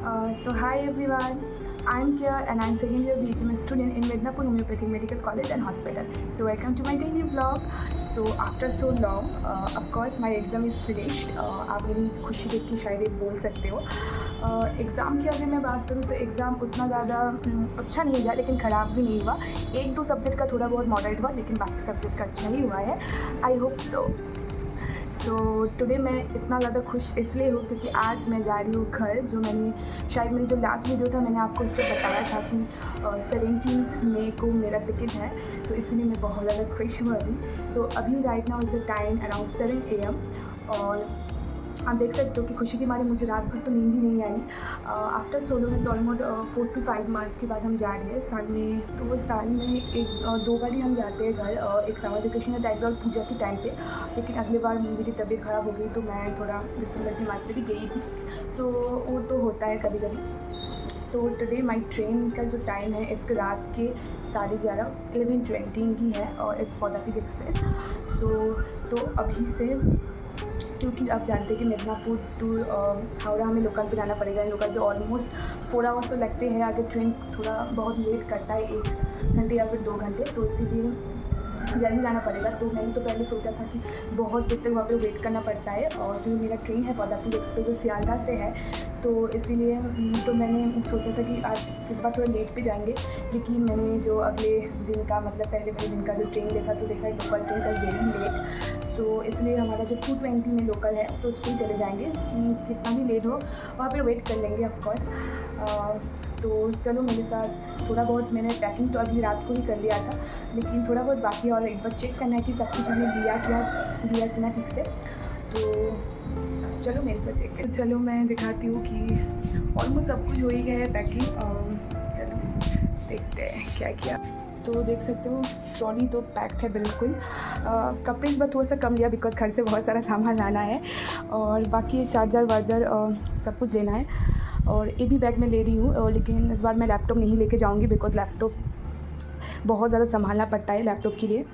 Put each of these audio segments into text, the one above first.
So hi everyone, I'm Kia and I'm second year BHMS student in Mednapur Homeopathic Medical College and Hospital. So welcome to my daily vlog. So after so long, of course my exam is finished. आप मेरी खुशी देख के शायद एक बोल सकते हो. एग्ज़ाम की अगर मैं बात करूँ तो एग्ज़ाम उतना ज़्यादा अच्छा नहीं गया, लेकिन ख़राब भी नहीं हुआ. एक दो सब्जेक्ट का थोड़ा बहुत मॉडरेट हुआ, लेकिन बाकी सब्जेक्ट का अच्छा ही हुआ है. आई होप सो टुडे मैं इतना ज़्यादा खुश इसलिए हूँ क्योंकि आज मैं जा रही हूँ घर. जो मैंने शायद मेरी जो लास्ट वीडियो था मैंने आपको उस पर बताया था कि 17 मई को मेरा टिकट है, तो इसलिए मैं बहुत ज़्यादा खुश हूँ अभी. तो अभी right now is the time around 7 AM और आप देख सकते हो कि खुशी के मारे मुझे रात भर तो नींद ही नहीं आई. आफ्टर सोलो में ऑलमोस्ट 4 to 5 मंथ्स के बाद हम जा रहे हैं साल में. तो वो साल में एक दो बार ही हम जाते हैं घर, एक समर वेकेशन के टाइम पे और पूजा के टाइम पे. लेकिन अगले बार मेरी तबीयत ख़राब हो गई तो मैं थोड़ा दिसंबर के मंथ में भी गई थी. सो वो तो होता है कभी कभी. तो टुडे माई ट्रेन का जो टाइम है इट्स रात के 11:20 की है और इट्स पदातिक एक्सप्रेस. तो अभी से, क्योंकि आप जानते हैं कि मिदनापुर टू हावड़ा हमें लोकल पे जाना पड़ेगा. लोकल पे ऑलमोस्ट 4 आवर्स तो लगते हैं. अगर ट्रेन थोड़ा बहुत लेट करता है 1 घंटे या फिर 2 घंटे, तो इसीलिए जल्दी जाना पड़ेगा. तो मैंने तो पहले सोचा था कि बहुत देर तक वहाँ पे वेट करना पड़ता है. और जो मेरा ट्रेन है पदातिक एक्सप्रेस जो सियालदह से है, तो इसीलिए तो मैंने सोचा था कि आज इस बार थोड़ा लेट पे जाएंगे. लेकिन मैंने जो अगले दिन का मतलब पहले वाले दिन का जो ट्रेन देखा तो देखा लोकल ट्रेन का वेरी लेट. सो इसलिए हमारा जो 2:20 में लोकल है तो उस पर ही चले जाएंगे. कितना भी लेट हो वहाँ पर वेट कर लेंगे ऑफकोर्स. तो चलो मेरे साथ. थोड़ा बहुत मैंने पैकिंग तो अभी रात को ही कर लिया था, लेकिन थोड़ा बहुत बाकी और एक बार चेक करना है कि सब कुछ हमें दिया कि ना ठीक से. तो चलो मेरे साथ चेक कर. चलो मैं दिखाती हूँ कि ऑलमोस्ट सब कुछ हो ही गया है पैकिंग. देखते हैं क्या किया. तो देख सकते हो ट्रॉली तो पैक्ड है बिल्कुल. कपड़े इस बार थोड़ा सा कम लिया बिकॉज घर से बहुत सारा सामान लाना है. और बाकी चार्जर वार्जर सब कुछ लेना है. और ये भी बैग में ले रही हूँ, लेकिन इस बार मैं लैपटॉप नहीं लेके जाऊँगी बिकॉज़ लैपटॉप बहुत ज़्यादा संभालना पड़ता है लैपटॉप के लिए.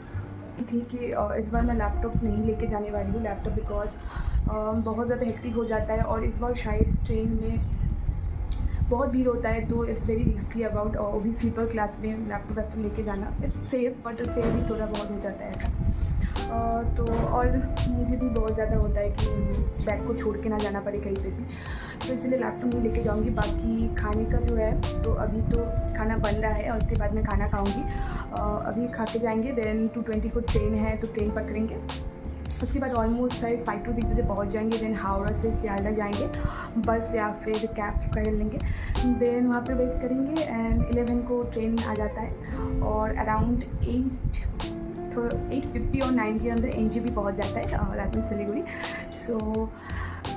थी कि इस बार मैं लैपटॉप नहीं लेके जाने वाली हूँ लैपटॉप बिकॉज़ बहुत ज़्यादा हेक्टिक हो जाता है. और इस बार शायद ट्रेन में बहुत भीड़ होता है, तो इट्स वेरी रिस्की अबाउट. और भी स्लीपर क्लास में लैपटॉप लेके जाना इट्स सेफ, बट फिर भी थोड़ा बहुत हो जाता है ऐसा. तो और मुझे भी बहुत ज़्यादा होता है कि बैग को छोड़ के ना जाना पड़े कहीं पे भी, तो इसलिए लैपटॉप नहीं लेके जाऊँगी. बाकी खाने का जो है तो अभी तो खाना बन रहा है और उसके बाद मैं खाना खाऊँगी. अभी खा के जाएंगे. देन 2:20 को ट्रेन है तो ट्रेन पकड़ेंगे. उसके बाद ऑलमोस्ट 5 to 6 बजे पहुँच जाएंगे. देन हावड़ा से सियालदह जाएंगे बस या फिर कैब कर लेंगे. देन वहाँ पर वेट करेंगे एंड 11 को ट्रेन आ जाता है और अराउंड 8:50 और 9 के अंदर NJP पहुँच जाता है रात में सिलीगुड़ी. सो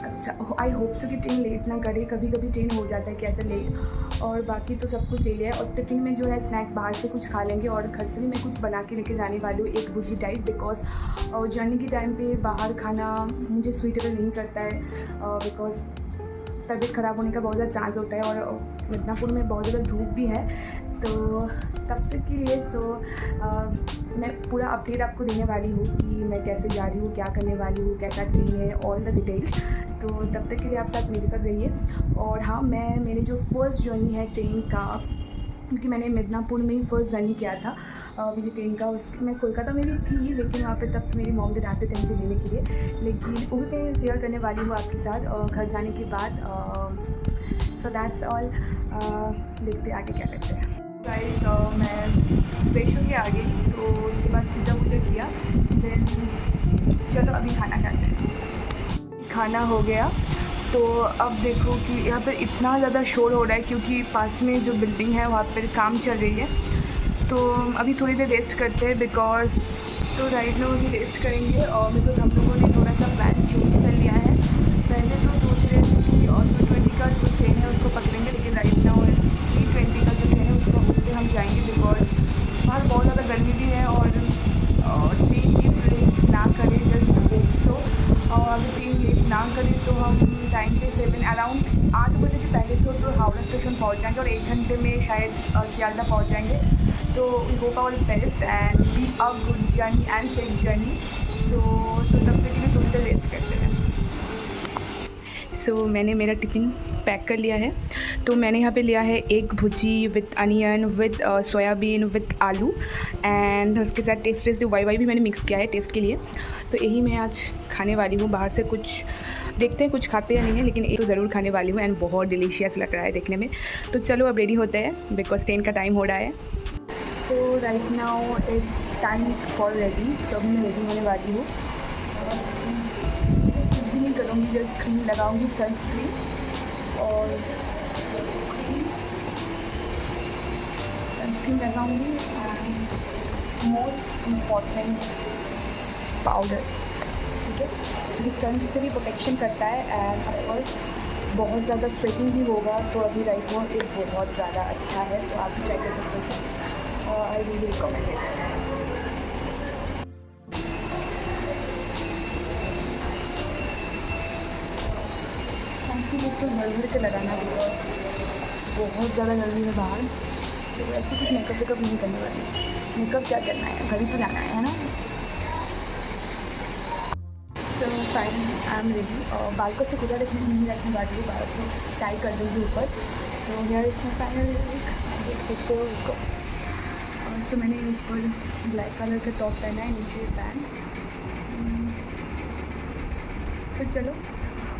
अच्छा आई होप सो कि ट्रेन लेट ना करे. कभी कभी ट्रेन हो जाता है कैसे लेट. और बाकी तो सब कुछ ले लिया है. और टिफ़िन में जो है स्नैक्स बाहर से कुछ खा लेंगे. और घर से भी मैं कुछ बना के लेके जाने वाली हूँ, एक भुजी टाइप, बिकॉज जर्नी के टाइम पे बाहर खाना मुझे सूटेबल नहीं करता है बिकॉज तबीयत ख़राब होने का बहुत ज़्यादा चांस होता है. और मिदनापुर में बहुत ज़्यादा धूप भी है. तो तब तक के लिए मैं पूरा अपडेट आपको देने वाली हूँ कि मैं कैसे जा रही हूँ, क्या करने वाली हूँ, कैसा ट्रेन है, ऑल द डिटेल. तो तब तक के लिए आप साथ मेरे साथ रहिए. और हाँ, मेरी जो फर्स्ट जर्नी है ट्रेन का, क्योंकि मैंने मिदनापुर में ही फर्स्ट जर्नी किया था मेरी ट्रेन का. उसकी मैं कोलकाता में भी थी, लेकिन वहाँ पे तब मेरी मॉम डैड आते थे मुझे लेने के लिए. लेकिन वो भी मैं शेयर करने वाली हूँ आपके साथ घर जाने के बाद. सो दैट्स ऑल. देखते आगे क्या करते हैं. गाइस मैं फ्रेश होके आ गई, तो उसके बाद पूजा किया. देन चलो अभी खाना खाते हैं. खाना हो गया. तो अब देखो कि यहाँ पर इतना ज़्यादा शोर हो रहा है क्योंकि पास में जो बिल्डिंग है वहाँ पर काम चल रही है. तो अभी थोड़ी देर रेस्ट करते हैं बिकॉज तो राइट में अभी रेस्ट करेंगे. और बिकॉज हम लोगों ने थोड़ा सा प्लान चेंज कर लिया है. पहले तो सोच रहे थे कि और 2:20 का जो ट्रेन है उसको पकड़ेंगे, लेकिन राइट नाउ 3:20 का जो ट्रेन है उसको उससे हम जाएंगे बिकॉज बाहर बहुत ज़्यादा गर्मी भी है. और ट्रेन की लेट ना करें जस्ट होप सो. और अगर ट्रेन लेट ना करें तो हम टाइम पे 7 अराउंड 8 बजे के पहले तो हावड़ा स्टेशन पहुंच जाएंगे और 1 घंटे में शायद सियालदह पहुंच जाएंगे. तो we hope our best and be a good journey and safe journey. तो तब तक के लिए थोड़ी देर रेस्ट करते हैं. सो मैंने मेरा टिफ़िन पैक कर लिया है। तो मैंने यहाँ पे लिया है एग भुजी with onion with soybean with आलू एंड उसके साथ टेस्ट वाई भी मैंने मिक्स किया है टेस्ट के लिए। तो यही मैं आज खाने वाली हूँ। बाहर से कुछ देखते हैं कुछ खाते या नहीं है, लेकिन ये तो ज़रूर खाने वाली हूँ एंड बहुत डिलीशियस लग रहा है देखने में। तो चलो अब रेडी होते हैं बिकॉज ट्रेन का टाइम हो रहा है। So right now it's time for ready. तो अभी मैं रेडी होने वाली हूँ। कुछ भी नहीं करूँगी, जस्ट क्रीम लगाऊँगी, सनस्क्रीन और सनस्क्रीन लगाऊँगी एंड मोस्ट इम्पॉर्टेंट पाउडर, ठीक है। ये सन से भी प्रोटेक्शन करता है एंड ऑफकोर्स बहुत ज़्यादा स्वेटिंग भी होगा, तो अभी राइट वो एक बहुत ज़्यादा अच्छा है, तो आप भी ट्राई कर सकते हो और आई रियली रिकमेंड इट। बिल्कुल भर भर के लगाना बिकॉज बहुत ज़्यादा गर्मी है बाहर, तो ऐसे कुछ मेकअप नहीं करने वाली। मेकअप क्या करना है, घर ही तो जाना है ना। तो फाइनली आई एम रेडी। और बाल को से खुदा नहीं रखने वाली हूँ, बाल को टाई कर दूँगी ऊपर। तो हेयर इसमें फाइनली देख सकते हो उसको। और तो मैंने ऊपर ब्लैक कलर का टॉप पहना है, नीचे पैंट। तो चलो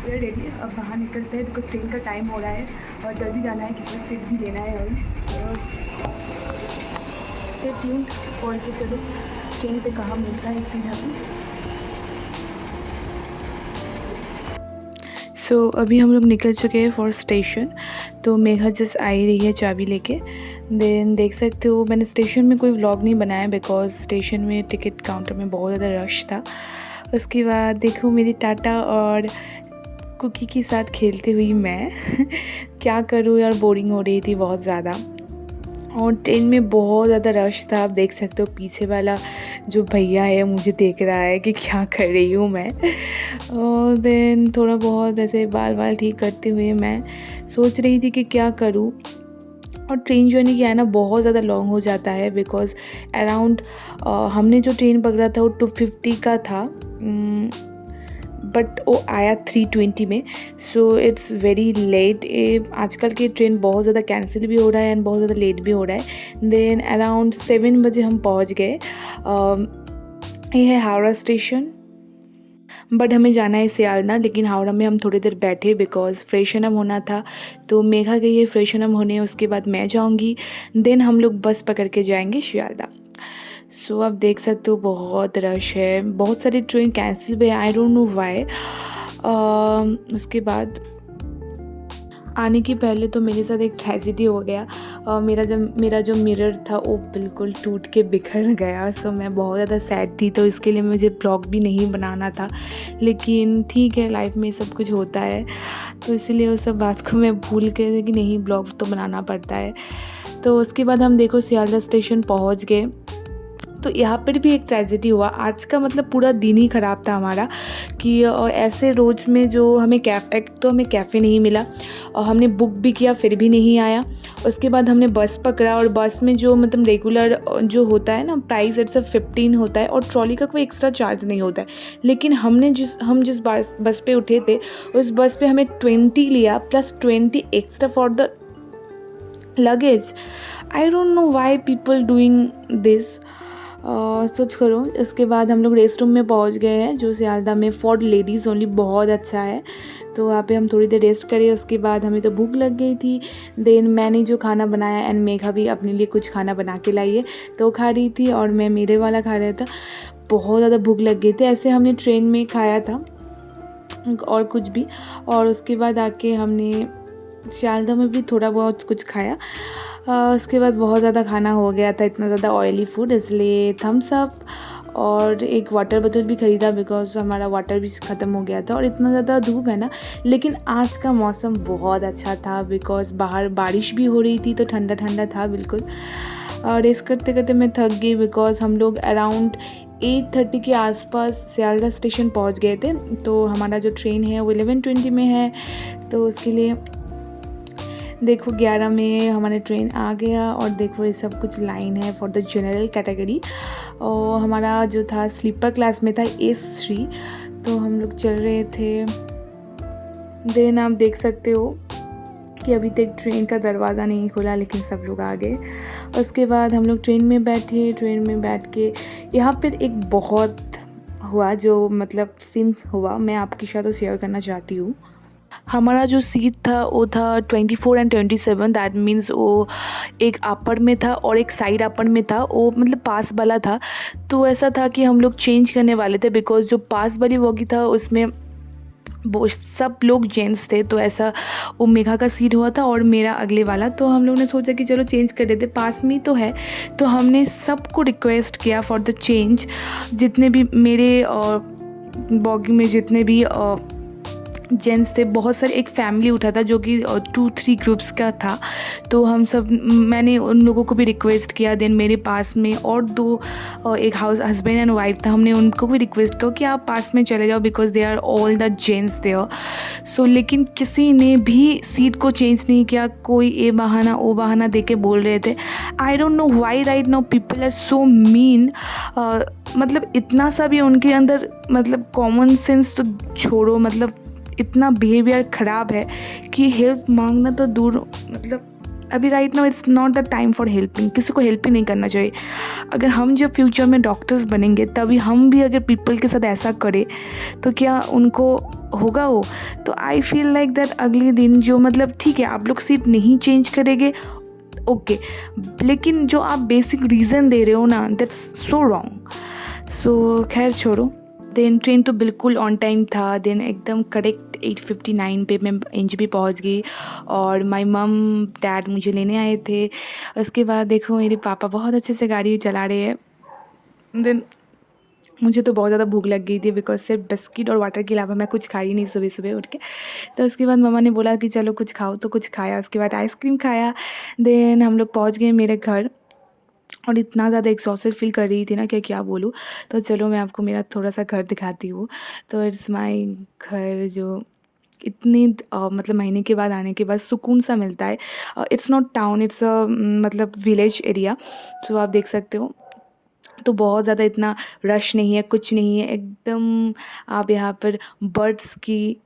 ये रेडी है, अब बाहर निकलते हैं बिकॉज ट्रेन का टाइम हो रहा है और जल्दी जाना है क्योंकि सीट भी लेना है। और स्टे ट्यून्ड और के चलो ट्रेन पे कहाँ मिलता है इसी अभी। सो अभी हम लोग निकल चुके हैं फॉर स्टेशन। तो मेघा जस्ट आई रही है चाबी लेके। देन देख सकते हो मैंने स्टेशन में कोई व्लॉग नहीं बनाया बिकॉज स्टेशन में टिकट काउंटर में बहुत ज़्यादा रश था। उसके बाद देखो मेरी टाटा और कुकी के साथ खेलते हुई मैं क्या करूँ यार, बोरिंग हो रही थी बहुत ज़्यादा। और ट्रेन में बहुत ज़्यादा रश था। आप देख सकते हो पीछे वाला जो भैया है मुझे देख रहा है कि क्या कर रही हूँ मैं। और देन थोड़ा बहुत ऐसे बाल ठीक करते हुए मैं सोच रही थी कि क्या करूँ। और ट्रेन जर्नी क्या है ना बहुत ज़्यादा लॉन्ग हो जाता है बिकॉज़ अराउंड हमने जो ट्रेन पकड़ा था वो 250 का था, बट वो आया 320 में। So it's very late. आजकल के ट्रेन बहुत ज़्यादा कैंसिल भी हो रहा है एंड बहुत ज़्यादा लेट भी हो रहा है। देन अराउंड 7 बजे हम पहुंच गए। ये है हावड़ा स्टेशन, बट हमें जाना है सियालदा, लेकिन हावड़ा में हम थोड़ी देर बैठे बिकॉज फ्रेशन अप होना था। तो मेघा गई है फ्रेशन अप होने, उसके बाद मैं जाऊंगी। देन हम लोग बस पकड़ के जाएंगे सियालदा। सो आप देख सकते हो बहुत रश है, बहुत सारी ट्रेन कैंसिल भी है, आई डोंट नो व्हाई। उसके बाद आने के पहले तो मेरे साथ एक ट्रेजेडी हो गया। मेरा जो मिरर था वो बिल्कुल टूट के बिखर गया। सो मैं बहुत ज़्यादा सैड थी, तो इसके लिए मुझे ब्लॉग भी नहीं बनाना था, लेकिन ठीक है लाइफ में सब कुछ होता है, तो इसीलिए उस सब बात को मैं भूल के कि नहीं ब्लॉग तो बनाना पड़ता है। तो उसके बाद हम देखो सियालदा स्टेशन पहुँच गए। तो यहाँ पर भी एक ट्रेजेडी हुआ। आज का मतलब पूरा दिन ही ख़राब था हमारा कि ऐसे रोज़ में जो हमें एक तो हमें कैफ़े नहीं मिला और हमने बुक भी किया फिर भी नहीं आया। उसके बाद हमने बस पकड़ा और बस में जो मतलब रेगुलर जो होता है ना प्राइस इट्स 15 होता है और ट्रॉली का कोई एक्स्ट्रा चार्ज नहीं होता है, लेकिन हम जिस बस पे उठे थे उस बस पे हमें 20 लिया plus 20 extra for the luggage. I don't know why people doing this. सोच करो। इसके बाद हम लोग रेस्ट रूम में पहुंच गए हैं जो सियालदा में फॉर लेडीज़ ओनली, बहुत अच्छा है। तो वहाँ पे हम थोड़ी देर रेस्ट करें। उसके बाद हमें तो भूख लग गई थी। देन मैंने जो खाना बनाया एंड मेघा भी अपने लिए कुछ खाना बना के लाई है, तो खा रही थी और मैं मेरे वाला खा रहा था। बहुत ज़्यादा भूख लग गई थी। ऐसे हमने ट्रेन में खाया था और कुछ भी, और उसके बाद आके हमने सियालदा में भी थोड़ा बहुत कुछ खाया। उसके बाद बहुत ज़्यादा खाना हो गया था, इतना ज़्यादा ऑयली फूड, इसलिए थम्स अप और एक वाटर बोतल भी ख़रीदा बिकॉज हमारा वाटर भी ख़त्म हो गया था। और इतना ज़्यादा धूप है ना, लेकिन आज का मौसम बहुत अच्छा था बिकॉज बाहर बारिश भी हो रही थी, तो ठंडा ठंडा था बिल्कुल। और रेस करते करते मैं थक गई बिकॉज हम लोग अराउंड 8:30 के आसपास सियालदा स्टेशन पहुंच गए थे। तो हमारा जो ट्रेन है वो 11:20 में है, तो उसके लिए देखो 11 में हमारे ट्रेन आ गया। और देखो ये सब कुछ लाइन है फॉर द जनरल कैटेगरी, और हमारा जो था स्लीपर क्लास में था S3। तो हम लोग चल रहे थे देन आप देख सकते हो कि अभी तक ट्रेन का दरवाज़ा नहीं खुला, लेकिन सब लोग आ गए। उसके बाद हम लोग ट्रेन में बैठे। ट्रेन में बैठ के यहाँ पर एक बहुत हुआ जो मतलब सीन हुआ, मैं आपके साथ शेयर करना चाहती हूँ। हमारा जो सीट था वो था 24 एंड 27, दैट मीन्स वो एक अपर में था और एक साइड अपर में था, वो मतलब पास वाला था। तो ऐसा था कि हम लोग चेंज करने वाले थे, बिकॉज जो पास वाली बोगी था उसमें वो सब लोग जेंट्स थे। तो ऐसा वो मेघा का सीट हुआ था और मेरा अगले वाला। तो हम लोग ने सोचा कि चलो चेंज कर देते, पास में ही तो है। तो हमने सबको रिक्वेस्ट किया फॉर द चेंज। जितने भी मेरे बॉगी में जितने भी जेंट्स थे, बहुत सारे, एक फैमिली उठा था जो कि 2-3 ग्रुप्स का था। तो हम सब, मैंने उन लोगों को भी रिक्वेस्ट किया। देन मेरे पास में और 2 एक हस्बैंड एंड वाइफ था, हमने उनको भी रिक्वेस्ट किया कि आप पास में चले जाओ because they are all the gents there. So लेकिन किसी ने भी सीट को चेंज नहीं किया। कोई ये बहाना वो बहाना दे के बोल रहे थे। I don't know why right now people are so mean. मतलब इतना सा भी उनके अंदर मतलब कॉमन सेंस तो छोड़ो, मतलब इतना बिहेवियर ख़राब है कि हेल्प मांगना तो दूर, मतलब अभी right now it's not the time for helping. किसी को हेल्प ही नहीं करना चाहिए। अगर हम जब फ्यूचर में डॉक्टर्स बनेंगे तभी हम भी अगर पीपल के साथ ऐसा करें तो क्या उनको होगा वो? तो आई फील लाइक दैट अगले दिन जो मतलब ठीक है आप लोग सीट नहीं चेंज करेंगे, ओके, लेकिन जो आप बेसिक रीज़न दे रहे हो ना, दैट्स सो रॉन्ग। सो खैर छोड़ो। देन ट्रेन तो बिल्कुल ऑन टाइम था। देन एकदम करेक्ट 8:59 पे मैं एनजेपी पहुंच गई और माय मम डैड मुझे लेने आए थे। उसके बाद देखो मेरे पापा बहुत अच्छे से गाड़ी चला रहे हैं। देन मुझे तो बहुत ज़्यादा भूख लग गई थी बिकॉज सिर्फ बिस्किट और वाटर के अलावा मैं कुछ खाई नहीं सुबह सुबह उठ के। तो उसके बाद मम्मा ने बोला कि चलो कुछ खाओ, तो कुछ खाया। उसके बाद आइसक्रीम खाया। देन हम लोग पहुँच गए मेरे घर और इतना ज़्यादा एग्जॉस्टेड फील कर रही थी ना कि क्या बोलूँ। तो चलो मैं आपको मेरा थोड़ा सा घर दिखाती हूँ। तो इट्स माय घर, जो इतनी मतलब महीने के बाद आने के बाद सुकून सा मिलता है। इट्स नॉट टाउन, इट्स मतलब विलेज एरिया। सो आप देख सकते हो। तो बहुत ज़्यादा इतना रश नहीं है, कुछ नहीं है, एकदम आप यहाँ पर बर्ड्स की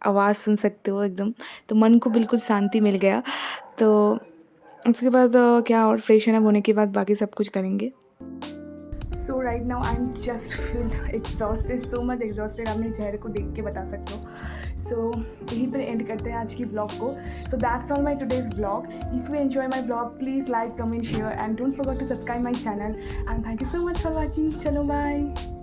आवाज़ सुन सकते हो एकदम। तो मन को बिल्कुल शांति मिल गया। तो उसके बाद क्या और फ्रेशन अप होने के बाद बाकी सब कुछ करेंगे। So right now I am just feel exhausted, so much exhausted, आप मेरे चेहरे को देख के बता सकते हो। सो यहीं पर एंड करते हैं आज की ब्लॉग को। So that's all my today's blog. If you enjoy my blog please like, comment, share and don't forget to subscribe my channel and thank you so much for watching. चलो bye.